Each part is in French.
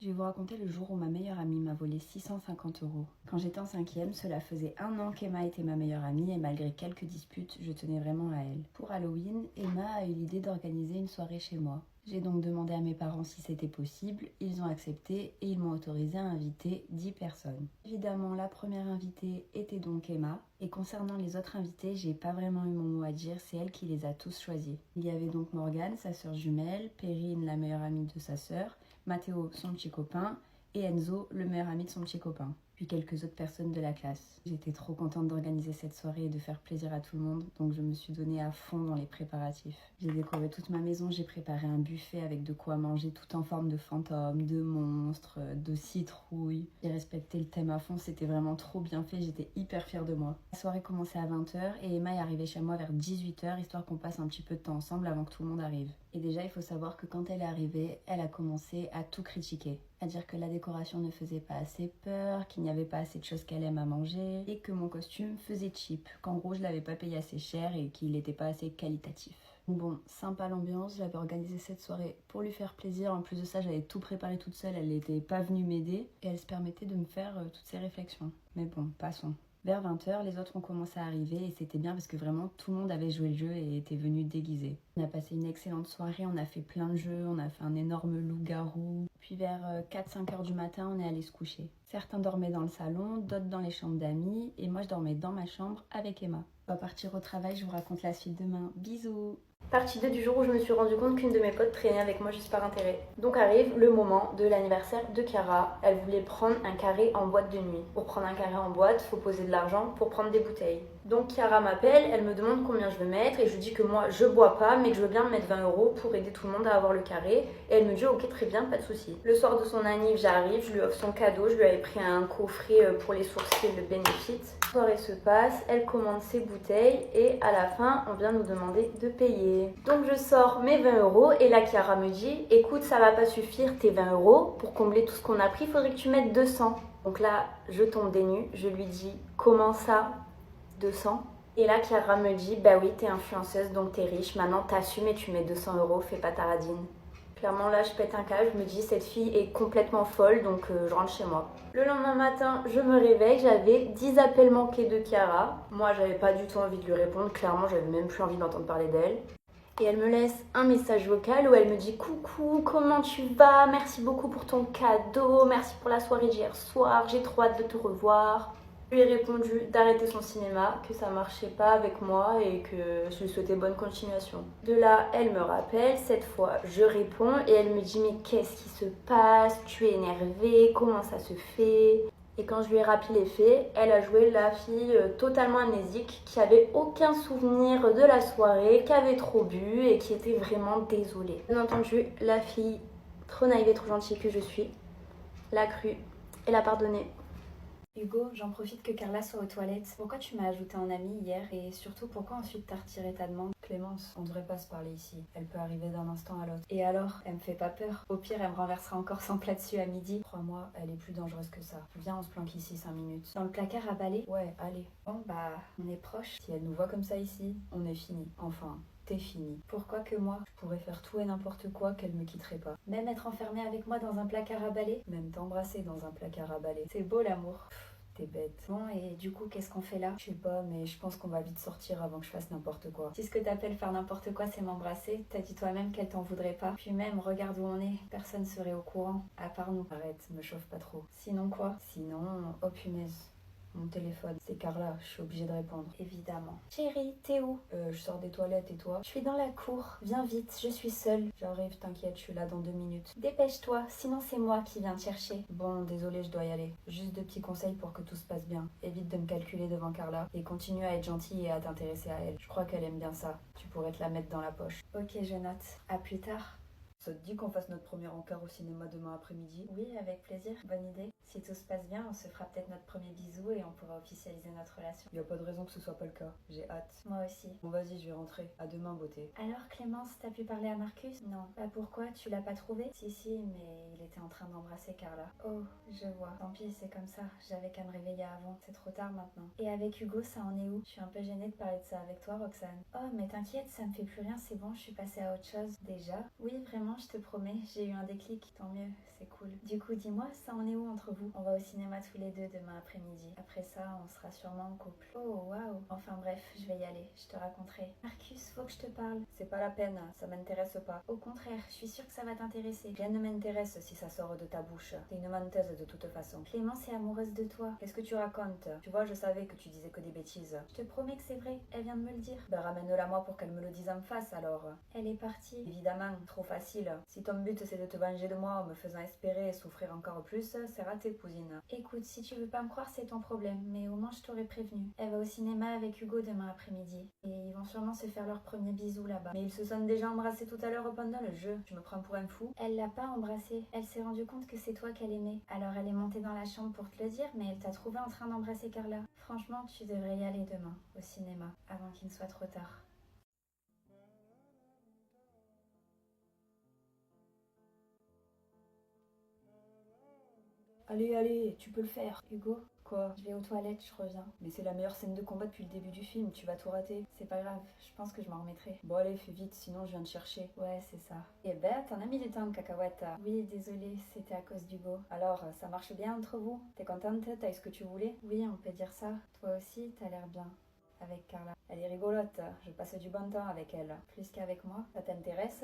Je vais vous raconter le jour où ma meilleure amie m'a volé 650 €. Quand j'étais en 5e, cela faisait 1 an qu'Emma était ma meilleure amie et malgré quelques disputes, je tenais vraiment à elle. Pour Halloween, Emma a eu l'idée d'organiser une soirée chez moi. J'ai donc demandé à mes parents si c'était possible, ils ont accepté et ils m'ont autorisé à inviter 10 personnes. Évidemment, la première invitée était donc Emma, et concernant les autres invités, j'ai pas vraiment eu mon mot à dire, c'est elle qui les a tous choisis. Il y avait donc Morgane, sa sœur jumelle, Perrine, la meilleure amie de sa sœur, Matteo, son petit copain, et Enzo, le meilleur ami de son petit copain, puis quelques autres personnes de la classe. J'étais trop contente d'organiser cette soirée et de faire plaisir à tout le monde, donc je me suis donnée à fond dans les préparatifs. J'ai décoré toute ma maison, j'ai préparé un buffet avec de quoi manger tout en forme de fantômes, de monstres, de citrouilles. J'ai respecté le thème à fond, c'était vraiment trop bien fait, j'étais hyper fière de moi. La soirée commençait à 20 h et Emma est arrivée chez moi vers 18 h, histoire qu'on passe un petit peu de temps ensemble avant que tout le monde arrive. Et déjà, il faut savoir que quand elle est arrivée, elle a commencé à tout critiquer. À dire que la décoration ne faisait pas assez peur, qu'il n'y avait pas assez de choses qu'elle aime à manger, et que mon costume faisait cheap, qu'en gros je l'avais pas payé assez cher et qu'il n'était pas assez qualitatif. Bon, sympa l'ambiance, j'avais organisé cette soirée pour lui faire plaisir. En plus de ça, j'avais tout préparé toute seule, elle n'était pas venue m'aider et elle se permettait de me faire toutes ces réflexions. Mais bon, passons. Vers 20 h, les autres ont commencé à arriver et c'était bien parce que vraiment tout le monde avait joué le jeu et était venu déguisé. On a passé une excellente soirée, on a fait plein de jeux, on a fait un énorme loup-garou. Puis vers 4-5 h du matin, on est allé se coucher. Certains dormaient dans le salon, d'autres dans les chambres d'amis et moi je dormais dans ma chambre avec Emma. On va partir au travail, je vous raconte la suite demain. Bisous! Partie 2 du jour où je me suis rendu compte qu'une de mes potes traînait avec moi juste par intérêt. Donc arrive le moment de l'anniversaire de Chiara. Elle voulait prendre un carré en boîte de nuit. Pour prendre un carré en boîte, faut poser de l'argent pour prendre des bouteilles. Donc Chiara m'appelle, elle me demande combien je veux mettre et je lui dis que moi je bois pas mais que je veux bien mettre 20 € pour aider tout le monde à avoir le carré. Et elle me dit ok très bien, pas de souci. Le soir de son anniv, j'arrive, je lui offre son cadeau, je lui avais pris un coffret pour les sourcils de Benefit. La soirée se passe, elle commande ses bouteilles et à la fin on vient nous demander de payer. Donc je sors mes 20 € et là Chiara me dit écoute ça va pas suffire tes 20 € pour combler tout ce qu'on a pris, il faudrait que tu mettes 200. Donc là je tombe des nues, je lui dis comment ça 200? Et là Chiara me dit bah oui t'es influenceuse donc t'es riche, maintenant t'assumes et tu mets 200 €, fais pas ta radine. Clairement là je pète un câble, je me dis cette fille est complètement folle donc je rentre chez moi. Le lendemain matin je me réveille, j'avais 10 appels manqués de Chiara. Moi j'avais pas du tout envie de lui répondre, clairement j'avais même plus envie d'entendre parler d'elle. Et elle me laisse un message vocal où elle me dit coucou, comment tu vas? Merci beaucoup pour ton cadeau, merci pour la soirée d'hier soir, j'ai trop hâte de te revoir. Je lui ai répondu d'arrêter son cinéma, que ça marchait pas avec moi et que je lui souhaitais bonne continuation. De là, elle me rappelle, cette fois je réponds et elle me dit mais qu'est-ce qui se passe? Tu es énervée? Comment ça se fait? Et quand je lui ai rappelé les faits, elle a joué la fille totalement amnésique, qui avait aucun souvenir de la soirée, qui avait trop bu et qui était vraiment désolée. Bien entendu, la fille trop naïve et trop gentille que je suis, l'a cru et l'a pardonné. Hugo, j'en profite que Carla soit aux toilettes. Pourquoi tu m'as ajouté en ami hier et surtout pourquoi ensuite t'as retiré ta demande? Clémence, on devrait pas se parler ici. Elle peut arriver d'un instant à l'autre. Et alors, elle me fait pas peur. Au pire, elle me renversera encore son plat dessus à midi. Crois-moi, elle est plus dangereuse que ça. Viens, on se planque ici 5 minutes. Dans le placard à balai? Ouais, allez. Bon, bah, on est proche. Si elle nous voit comme ça ici, on est fini. Enfin, t'es fini. Pourquoi que moi? Je pourrais faire tout et n'importe quoi qu'elle me quitterait pas. Même être enfermée avec moi dans un placard à balai? Même t'embrasser dans un placard à balai. C'est beau l'amour. T'es bête. Bon, et du coup, qu'est-ce qu'on fait là? Je sais pas, mais je pense qu'on va vite sortir avant que je fasse n'importe quoi. Si ce que t'appelles faire n'importe quoi, c'est m'embrasser, t'as dit toi-même qu'elle t'en voudrait pas. Puis même, regarde où on est. Personne serait au courant, à part nous. Arrête, me chauffe pas trop. Sinon quoi? Sinon, oh punaise. Mon téléphone, c'est Carla, je suis obligée de répondre. Évidemment. Chérie, t'es où? Je sors des toilettes et toi? Je suis dans la cour. Viens vite, je suis seule. J'arrive, t'inquiète, je suis là dans 2 minutes. Dépêche-toi, sinon c'est moi qui viens te chercher. Bon, désolée, je dois y aller. Juste 2 petits conseils pour que tout se passe bien. Évite de me calculer devant Carla et continue à être gentille et à t'intéresser à elle. Je crois qu'elle aime bien ça. Tu pourrais te la mettre dans la poche. Ok, je note. À plus tard. Ça te dit qu'on fasse notre premier encart au cinéma demain après-midi? Oui, avec plaisir. Bonne idée. Si tout se passe bien, on se fera peut-être notre premier bisou et on pourra officialiser notre relation. Y a pas de raison que ce soit pas le cas. J'ai hâte. Moi aussi. Bon, vas-y, je vais rentrer. À demain, beauté. Alors, Clémence, t'as pu parler à Marcus? Non. Bah pourquoi? Tu l'as pas trouvé? Si, mais il était en train d'embrasser Carla. Oh, je vois. Tant pis, c'est comme ça. J'avais qu'à me réveiller avant. C'est trop tard maintenant. Et avec Hugo, ça en est où? Je suis un peu gênée de parler de ça avec toi, Roxane. Oh, mais t'inquiète, ça me fait plus rien, c'est bon, je suis passée à autre chose. Déjà? Oui, vraiment, Vraiment, je te promets, j'ai eu un déclic, tant mieux, c'est cool. Du coup, dis-moi, ça en est où entre vous? On va au cinéma tous les deux demain après-midi. Après ça, on sera sûrement en couple. Oh, waouh. Enfin bref, je vais y aller, je te raconterai. Marcus, faut que je te parle. C'est pas la peine, ça m'intéresse pas. Au contraire, je suis sûre que ça va t'intéresser. Rien ne m'intéresse si ça sort de ta bouche. T'es une menteuse de toute façon. Clémence est amoureuse de toi. Qu'est-ce que tu racontes? Tu vois, je savais que tu disais que des bêtises. Je te promets que c'est vrai, elle vient de me le dire. Bah ramène-la moi pour qu'elle me le dise en face alors. Elle est partie. Évidemment, trop facile. Si ton but c'est de te venger de moi en me faisant espérer et souffrir encore plus, c'est raté, cousine. Écoute, si tu veux pas me croire, c'est ton problème, mais au moins je t'aurais prévenu. Elle va au cinéma avec Hugo demain après-midi. Et ils vont sûrement se faire leur premier bisou là-bas. Mais ils se sont déjà embrassés tout à l'heure pendant le jeu. Tu me prends pour un fou? Elle l'a pas embrassé. Elle s'est rendue compte que c'est toi qu'elle aimait. Alors elle est montée dans la chambre pour te le dire, mais elle t'a trouvé en train d'embrasser Carla. Franchement, tu devrais y aller demain, au cinéma, avant qu'il ne soit trop tard. Allez, allez, tu peux le faire. Hugo, quoi? Je vais aux toilettes, je reviens. Mais c'est la meilleure scène de combat depuis le début du film, tu vas tout rater. C'est pas grave, je pense que je m'en remettrai. Bon allez, fais vite, sinon je viens te chercher. Ouais, c'est ça. Eh ben, t'en as mis du temps, cacahuète. Oui, désolée, c'était à cause d'Hugo. Alors, ça marche bien entre vous? T'es contente? T'as eu ce que tu voulais? Oui, on peut dire ça. Toi aussi, t'as l'air bien. Avec Carla. Elle est rigolote, je passe du bon temps avec elle. Plus qu'avec moi. Ça t'intéresse?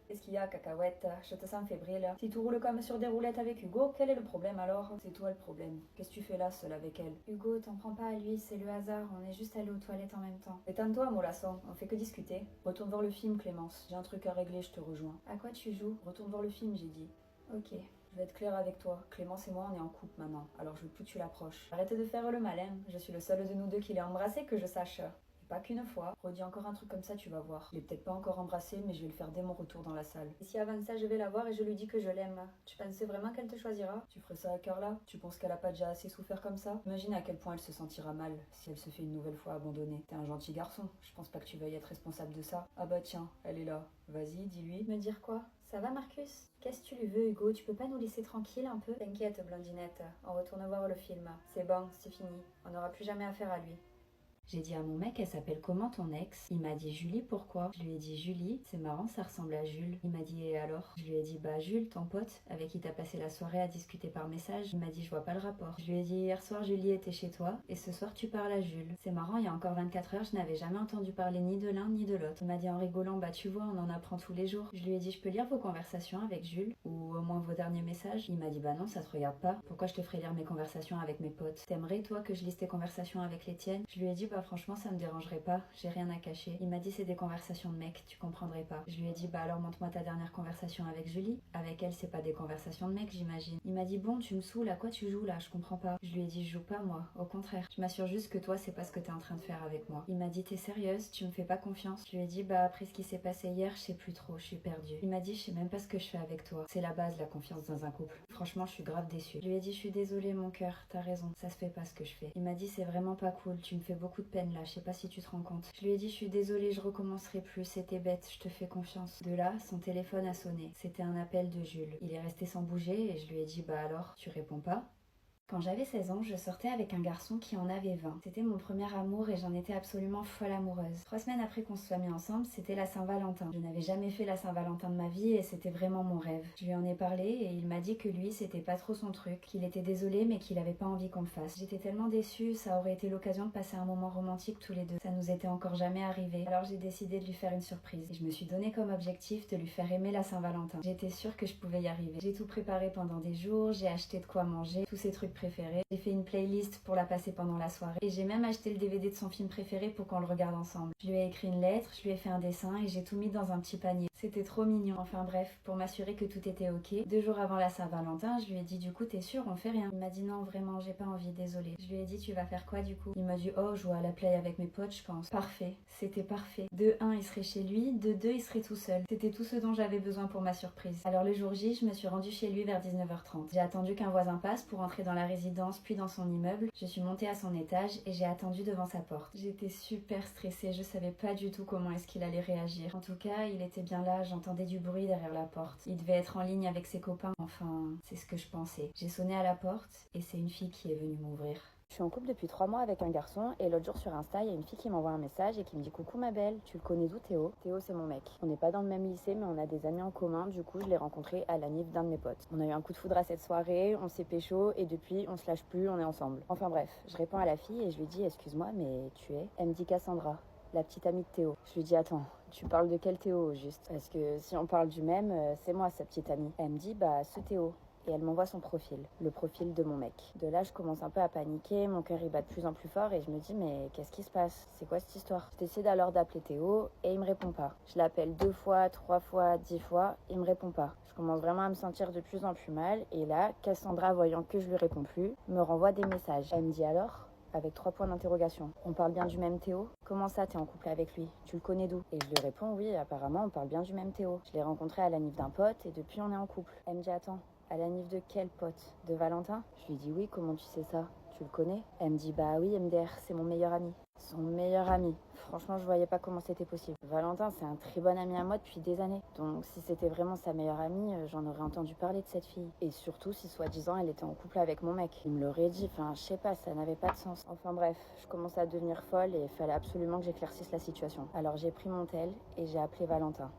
Qu'est-ce qu'il y a, cacahuète? Je te sens fébrile. Si tu roules comme sur des roulettes avec Hugo, quel est le problème alors? C'est toi le problème. Qu'est-ce que tu fais là, seule avec elle? Hugo, t'en prends pas à lui, c'est le hasard. On est juste allés aux toilettes en même temps. Éteins-toi, mollasson, on fait que discuter. Retourne voir le film, Clémence. J'ai un truc à régler, je te rejoins. À quoi tu joues? Retourne voir le film, j'ai dit. Ok. Je vais être claire avec toi. Clémence et moi, on est en couple maintenant. Alors je veux plus que tu l'approches. Arrête de faire le malin. Je suis le seul de nous deux qui l'ait embrassé, que je sache. Et pas qu'une fois. Redis encore un truc comme ça, tu vas voir. Je l'ai peut-être pas encore embrassé, mais je vais le faire dès mon retour dans la salle. Et si avant ça, je vais la voir et je lui dis que je l'aime, tu penses vraiment qu'elle te choisira? Tu ferais ça à Carla? Tu penses qu'elle a pas déjà assez souffert comme ça? Imagine à quel point elle se sentira mal si elle se fait une nouvelle fois abandonner. T'es un gentil garçon. Je pense pas que tu veuilles être responsable de ça. Ah bah tiens, elle est là. Vas-y, dis-lui. Me dire quoi? Ça va, Marcus? Qu'est-ce que tu lui veux, Hugo? Tu peux pas nous laisser tranquille un peu? T'inquiète, blondinette. On retourne voir le film. C'est bon, c'est fini. On n'aura plus jamais affaire à lui. J'ai dit à mon mec, elle s'appelle comment ton ex? Il m'a dit Julie, pourquoi? Je lui ai dit Julie, c'est marrant, ça ressemble à Jules. Il m'a dit et alors? Je lui ai dit bah Jules, ton pote, avec qui t'as passé la soirée à discuter par message. Il m'a dit je vois pas le rapport. Je lui ai dit hier soir Julie était chez toi et ce soir tu parles à Jules. C'est marrant, il y a encore 24 heures, je n'avais jamais entendu parler ni de l'un ni de l'autre. Il m'a dit en rigolant bah tu vois, on en apprend tous les jours. Je lui ai dit je peux lire vos conversations avec Jules ou au moins vos derniers messages. Il m'a dit bah non, ça te regarde pas. Pourquoi je te ferais lire mes conversations avec mes potes? T'aimerais toi que je lise tes conversations avec les tiennes? Je lui ai dit bah franchement ça me dérangerait pas, j'ai rien à cacher. Il m'a dit c'est des conversations de mec, tu comprendrais pas. Je lui ai dit bah alors montre-moi ta dernière conversation avec Julie. Avec elle c'est pas des conversations de mec j'imagine. Il m'a dit bon tu me saoules, à quoi tu joues là? Je comprends pas. Je lui ai dit je joue pas moi, au contraire. Je m'assure juste que toi c'est pas ce que t'es en train de faire avec moi. Il m'a dit t'es sérieuse, tu me fais pas confiance? Je lui ai dit bah après ce qui s'est passé hier je sais plus trop, je suis perdue. Il m'a dit je sais même pas ce que je fais avec toi. C'est la base la confiance dans un couple. Franchement je suis grave déçue. Je lui ai dit je suis désolée mon cœur, t'as raison, ça se fait pas ce que je fais. Il m'a dit c'est vraiment pas cool, tu me fais beaucoup de peine là, je sais pas si tu te rends compte. Je lui ai dit je suis désolée, je recommencerai plus, c'était bête, je te fais confiance. De là, son téléphone a sonné. C'était un appel de Jules. Il est resté sans bouger et je lui ai dit bah alors, tu réponds pas? Quand j'avais 16 ans, je sortais avec un garçon qui en avait 20. C'était mon premier amour et j'en étais absolument folle amoureuse. 3 semaines après qu'on se soit mis ensemble, c'était la Saint-Valentin. Je n'avais jamais fait la Saint-Valentin de ma vie et c'était vraiment mon rêve. Je lui en ai parlé et il m'a dit que lui, c'était pas trop son truc, qu'il était désolé mais qu'il avait pas envie qu'on le fasse. J'étais tellement déçue, ça aurait été l'occasion de passer un moment romantique tous les deux. Ça nous était encore jamais arrivé. Alors j'ai décidé de lui faire une surprise. Et je me suis donné comme objectif de lui faire aimer la Saint-Valentin. J'étais sûre que je pouvais y arriver. J'ai tout préparé pendant des jours, j'ai acheté de quoi manger, tous ces trucs préférés. J'ai fait une playlist pour la passer pendant la soirée et j'ai même acheté le DVD de son film préféré pour qu'on le regarde ensemble. Je lui ai écrit une lettre, je lui ai fait un dessin et j'ai tout mis dans un petit panier. C'était trop mignon. Enfin bref, pour m'assurer que tout était ok. 2 jours avant la Saint-Valentin, je lui ai dit du coup t'es sûr on fait rien? Il m'a dit non vraiment j'ai pas envie, désolé. Je lui ai dit tu vas faire quoi du coup? Il m'a dit oh jouer à la play avec mes potes je pense. Parfait, c'était parfait. De 1 il serait chez lui, de 2 il serait tout seul. C'était tout ce dont j'avais besoin pour ma surprise. Alors le jour J, je me suis rendue chez lui vers 19h30. J'ai attendu qu'un voisin passe pour entrer dans la résidence puis dans son immeuble. Je suis montée à son étage et j'ai attendu devant sa porte. J'étais super stressée, je savais pas du tout comment est-ce qu'il allait réagir. En tout cas, il était bien là, j'entendais du bruit derrière la porte. Il devait être en ligne avec ses copains, enfin, c'est ce que je pensais. J'ai sonné à la porte et c'est une fille qui est venue m'ouvrir. Je suis en couple depuis 3 mois avec un garçon et l'autre jour sur Insta, il y a une fille qui m'envoie un message et qui me dit coucou ma belle, tu le connais d'où Théo? Théo c'est mon mec. On n'est pas dans le même lycée mais on a des amis en commun, du coup je l'ai rencontré à l'anniv d'un de mes potes. On a eu un coup de foudre à cette soirée, on s'est pécho et depuis on se lâche plus, on est ensemble. Enfin bref, je réponds à la fille et je lui dis excuse-moi mais tu es? Elle me dit Cassandra, la petite amie de Théo. Je lui dis attends, tu parles de quel Théo au juste? Parce que si on parle du même, c'est moi sa petite amie. Elle me dit bah ce Théo. Et elle m'envoie son profil, le profil de mon mec. De là, je commence un peu à paniquer, mon cœur il bat de plus en plus fort et je me dis mais qu'est-ce qui se passe? C'est quoi cette histoire? Je décide alors d'appeler Théo et il me répond pas. Je l'appelle 2 fois, 3 fois, 10 fois, il me répond pas. Je commence vraiment à me sentir de plus en plus mal et là, Cassandra, voyant que je lui réponds plus, me renvoie des messages. Elle me dit alors avec 3 points d'interrogation. On parle bien du même Théo? Comment ça, t'es en couple avec lui? Tu le connais d'où? Et je lui réponds oui, apparemment on parle bien du même Théo. Je l'ai rencontré à l'anniv d'un pote et depuis on est en couple. Elle me dit attends, à l'anniv de quel pote? De Valentin? Je lui dis oui, comment tu sais ça? Tu le connais? Elle me dit bah oui MDR, c'est mon meilleur ami. Son meilleur ami. Franchement, je voyais pas comment c'était possible. Valentin, c'est un très bon ami à moi depuis des années. Donc si c'était vraiment sa meilleure amie, j'en aurais entendu parler de cette fille. Et surtout si soi-disant elle était en couple avec mon mec. Il me l'aurait dit, enfin je sais pas, ça n'avait pas de sens. Enfin bref, je commençais à devenir folle et il fallait absolument que j'éclaircisse la situation. Alors j'ai pris mon tel et j'ai appelé Valentin.